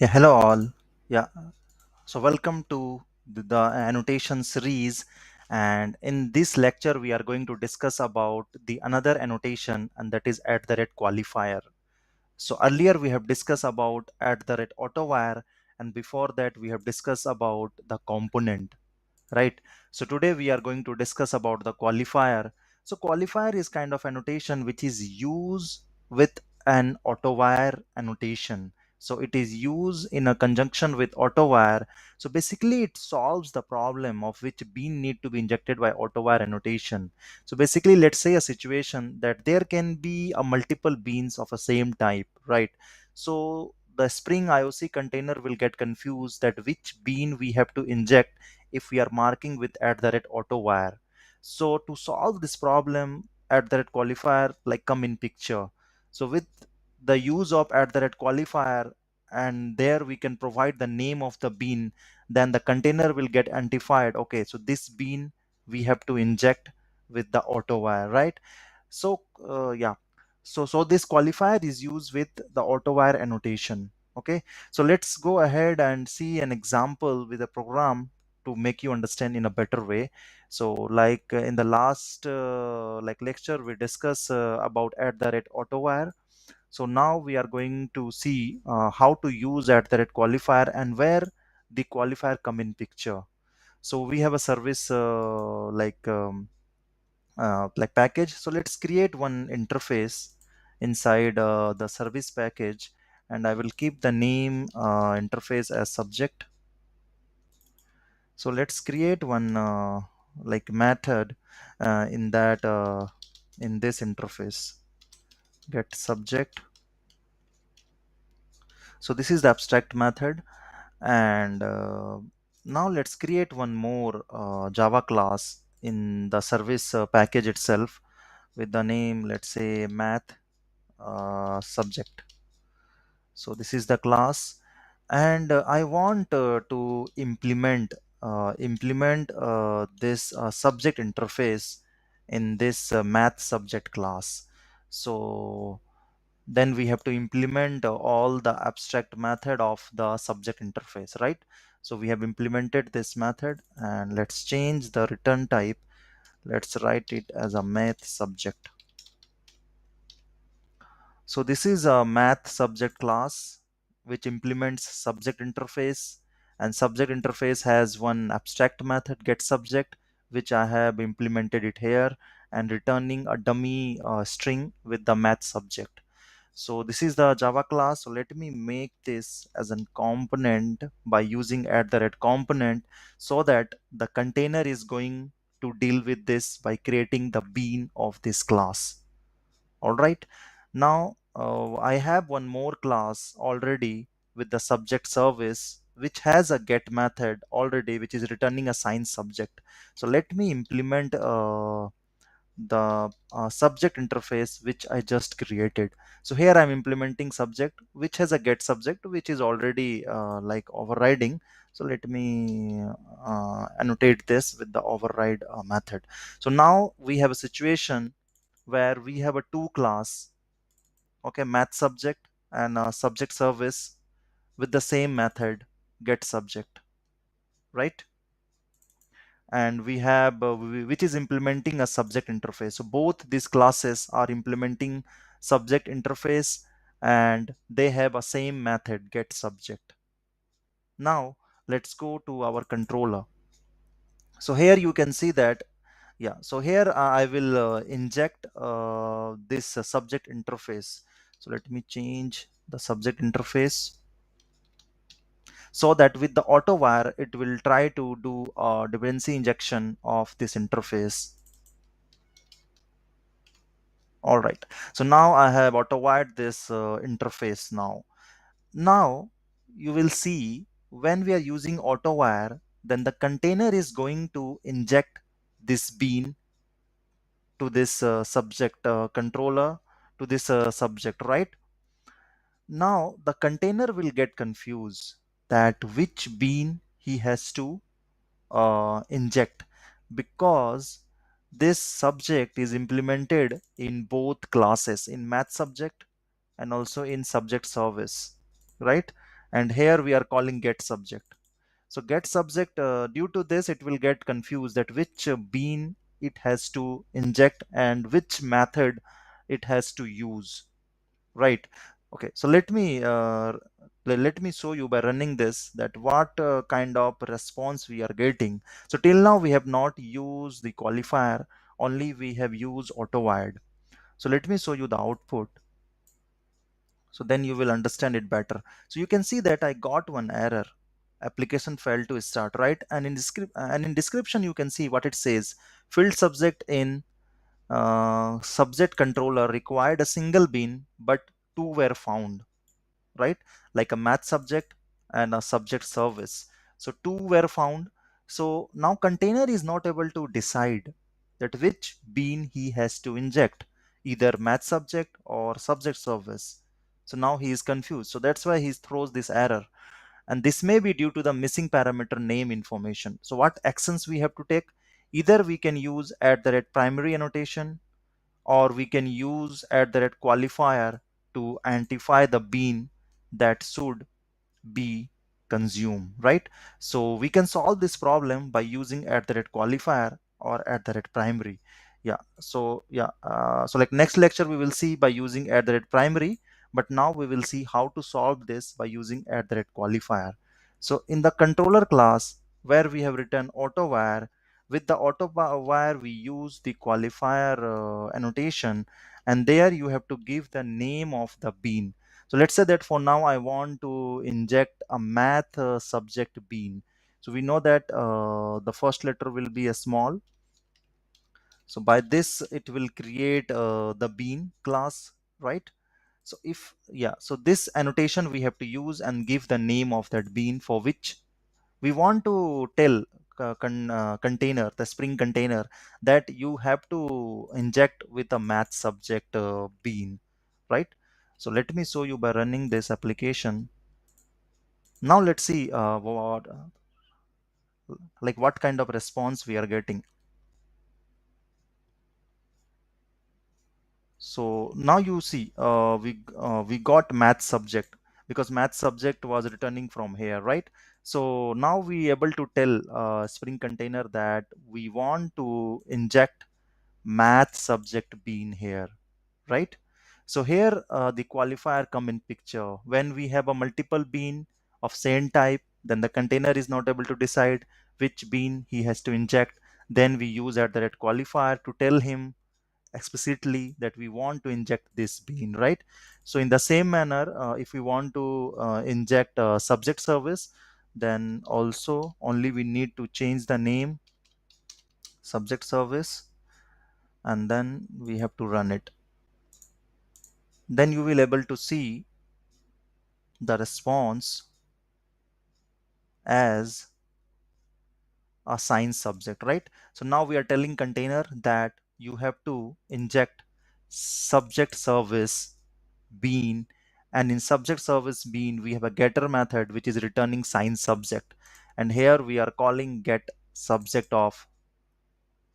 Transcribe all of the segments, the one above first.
Yeah, hello all. Yeah, so welcome to the annotation series, and in this lecture we are going to discuss about the another annotation, and that is at the rate qualifier. So earlier we have discussed about at the rate AutoWire, and before that we have discussed about the component, right? So today we are going to discuss about the qualifier. So qualifier is kind of annotation which is used with an AutoWire annotation. So it is used in a conjunction with AutoWire. So basically it solves the problem of which bean need to be injected by AutoWire annotation. So basically let's say a situation that there can be a multiple beans of a same type, right? So the Spring IOC container will get confused that which bean we have to inject if we are marking with at the rate AutoWire. So to solve this problem, at the rate qualifier like come in picture. So with the use of at the rate qualifier, and there we can provide the name of the bean, then the container will get identified. Okay, so this bean we have to inject with the AutoWire, right? So yeah, so this qualifier is used with the AutoWire annotation. Okay, so let's go ahead and see an example with a program to make you understand in a better way. So like in the last like lecture we discussed about at the rate AutoWire. So now we are going to see how to use at the rate qualifier and where the qualifier come in picture. So we have a service like package. So let's create one interface inside the service package, and I will keep the name interface as subject. So let's create one like method in that in this interface, get subject. So this is the abstract method, and now let's create one more Java class in the service package itself with the name, let's say, math subject. So this is the class, and I want to implement this subject interface in this math subject class. So then we have to implement all the abstract method of the subject interface, right? So we have implemented this method, and let's change the return type. Let's write it as a math subject. So this is a math subject class which implements subject interface, and subject interface has one abstract method get subject, which I have implemented it here, and returning a dummy string with the math subject. So this is the Java class. So let me make this as a component by using at the red component, so that the container is going to deal with this by creating the bean of this class. All right, now I have one more class already with the subject service which has a get method already which is returning a signed subject. So let me implement the subject interface which I just created. So here I'm implementing subject which has a get subject which is already like overriding. So let me annotate this with the override method. So now we have a situation where we have a two class, okay, math subject and subject service with the same method get subject, right? And we have which is implementing a subject interface. So both these classes are implementing subject interface, and they have a same method get subject. Now let's go to our controller. So here you can see that, yeah, so here I will inject this subject interface. So let me change the subject interface so that with the auto wire it will try to do a dependency injection of this interface. All right, so now I have auto wired this interface. Now you will see when we are using auto wire, then the container is going to inject this bean to this subject controller, to this subject, right? Now the container will get confused that which bean he has to inject, because this subject is implemented in both classes, in math subject and also in subject service, right? and here we are calling get subject. So get subject, due to this it will get confused that which bean it has to inject and which method it has to use, right? Okay, so let me show you by running this that what kind of response we are getting. So till now we have not used the qualifier, only we have used AutoWired. So let me show you the output, so then you will understand it better. So you can see that I got one error, application failed to start, right? And in description you can see what it says: field subject in subject controller required a single bean but two were found, right? Like a math subject and a subject service. So two were found. So now container is not able to decide that which bean he has to inject, either math subject or subject service. So now he is confused. So that's why he throws this error. And this may be due to the missing parameter name information. So what actions we have to take? Either we can use at the rate primary annotation, or we can use at the rate qualifier to identify the bean that should be consumed, right? So we can solve this problem by using at the rate qualifier or at the rate primary. Yeah, so yeah, so like next lecture we will see by using at the rate primary, but now we will see how to solve this by using at the rate qualifier. So in the controller class where we have written auto wire, with the auto wire we use the qualifier annotation, and there you have to give the name of the bean. So let's say that for now I want to inject a math subject bean. So we know that the first letter will be a small. So by this it will create the bean class, right? So if, yeah, so this annotation we have to use and give the name of that bean for which we want to tell container, the Spring container, that you have to inject with a math subject bean, right? So let me show you by running this application. Now let's see what kind of response we are getting. So now you see we got math subject because math subject was returning from here, right? So now we able to tell Spring container that we want to inject math subject bean here, right? So here the qualifier come in picture. When we have a multiple bean of same type, then the container is not able to decide which bean he has to inject. Then we use at the red qualifier to tell him explicitly that we want to inject this bean, right? So in the same manner, if we want to inject subject service, then also only we need to change the name subject service, and then we have to run it. Then you will able to see the response as a science subject, right? So now we are telling container that you have to inject subject service bean, and in subject service bean we have a getter method which is returning science subject, and here we are calling get subject of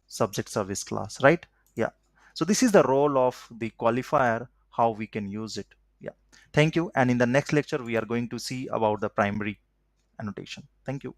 subject service class, right? Yeah, so this is the role of the qualifier, how we can use it. Yeah, thank you, and in the next lecture we are going to see about the primary annotation. Thank you.